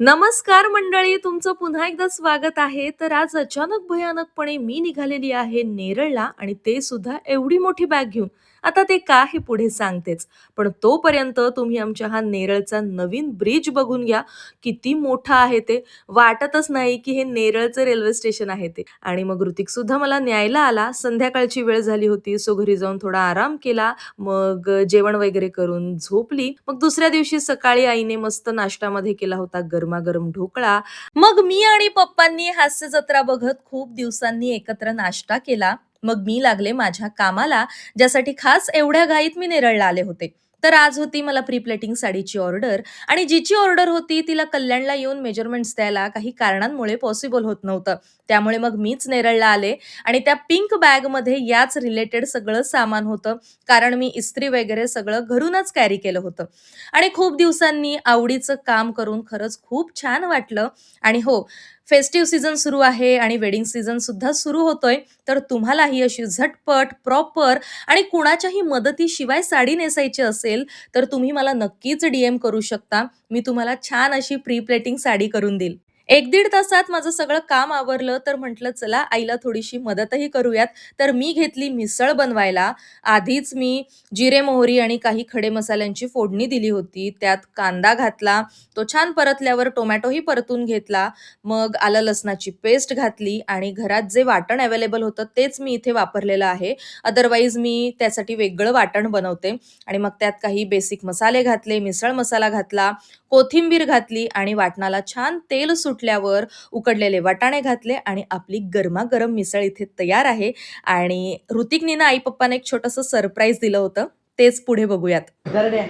नमस्कार मंडळी, तुमचं पुन्हा एकदा स्वागत आहे. तर आज अचानक भयानकपणे मी निघालेली आहे नेरळला आणि ते सुद्धा एवढी मोठी बॅग घेऊन. आता ते का हे पुढे सांगतेच. पण तोपर्यंत तुम्ही आमच्या हा नेरळचा नवीन ब्रिज बघून घ्या. किती मोठा आहे ते. वाटतच नाही की हे नेरळचं रेल्वे स्टेशन आहे ते. आणि मग ऋतिक सुद्धा मला न्यायला आला. संध्याकाळची वेळ झाली होती. सो घरी जाऊन थोडा आराम केला. मग जेवण वगैरे करून झोपली. मग दुसऱ्या दिवशी सकाळी आईने मस्त नाश्त्यामध्ये केला होता गरमागरम ढोकळा. मग मी आणि पप्पांनी हास्य जत्रा बघत खूप दिवसांनी एकत्र नाश्ता केला. मग मी लागले माझ्या कामाला, ज्यासाठी खास एवढ्या घाईत मी नेरळला आले होते. तर आज होती मला प्री प्लेटिंग साडीची ऑर्डर आणि जिची ऑर्डर होती तिला कल्याणला येऊन मेजरमेंट्स द्यायला काही कारणांमुळे पॉसिबल होत नव्हतं. त्यामुळे मग मीच नेरळला आले आणि त्या पिंक बॅगमध्ये याच रिलेटेड सगळं सामान होतं. कारण मी इस्त्री वगैरे सगळं घरूनच कॅरी केलं होतं. आणि खूप दिवसांनी आवडीचं काम करून खरंच खूप छान वाटलं. आणि हो, फेस्टिव्ह सीझन सुरू आहे आणि वेडिंग सीझन सुद्धा सुरू होतोय. तर तुम्हालाही अशी झटपट, प्रॉपर आणि कुणाच्याही मदतीशिवाय साडी नेसायची असेल, तर तुम्ही मला नक्कीच डी करू शकता. मी तुम्हाला छान अशी प्री प्लेटिंग साडी करून देईल. 1-1.5 तासात माझं सगळं काम आवरलं, तर म्हटलं चला आईला थोडीशी मदतही करूयात. तर मी घेतली मिसळ बनवायला. आधीच मी जिरे, मोहरी आणि काही खडे मसाल्यांची फोडणी दिली होती. त्यात कांदा घातला. तो छान परतल्यावर टोमॅटोही परतून घेतला. मग आलं लसणाची पेस्ट घातली आणि घरात जे वाटण अवेलेबल होतं तेच मी इथे वापरलेलं आहे. अदरवाईज मी त्यासाठी वेगळं वाटण बनवते. आणि मग त्यात काही बेसिक मसाले घातले, मिसळ मसाला घातला, कोथिंबीर घातली आणि वाटणाला छान तेल सुटल्यावर उकडलेले वाटाणे घातले आणि आपली गरमागरम मिसळ इथे तयार आहे. आणि ऋतिकनी ना आई-पप्पांना एक छोटंसं सरप्राईज दिलं होतं. तेच पुढे बघूयात. दरड्या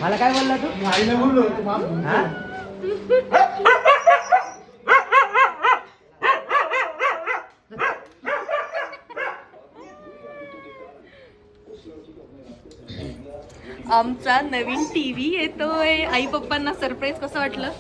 मला काय बोलला तू? आईला बोललो हा? आमचा नवीन टीव्ही येतोय. आई-पप्पांना सरप्राईज कसं वाटलं?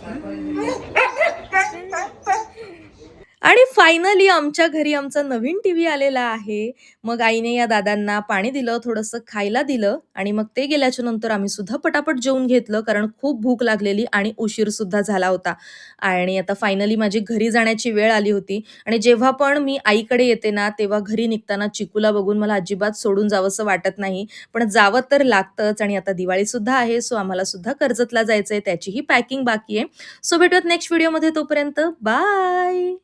आणि फायनली आमच्या घरी आमचा नवीन टीव्ही आलेला आहे. मग आईने या दादांना पाणी दिलं, थोडंसं खायला दिलं आणि मग ते गेल्याच्या नंतर आम्ही सुद्धा पटापट जेवून घेतलं, कारण खूप भूक लागलेली आणि उशीर सुद्धा झाला होता. आणि आता फायनली माझी घरी जाण्याची वेळ आली होती. आणि जेव्हा पण मी आईकडे येते ना, तेव्हा घरी निघताना चिकूला बघून मला अजिबात सोडून जावंसं वाटत नाही. पण जावं तर लागतंच आणि आता दिवाळी सुद्धा आहे, सो आम्हाला सुद्धा कर्जतला जायचंय. त्याचीही पॅकिंग बाकी आहे. सो भेटूयात नेक्स्ट व्हिडिओमध्ये. तोपर्यंत बाय.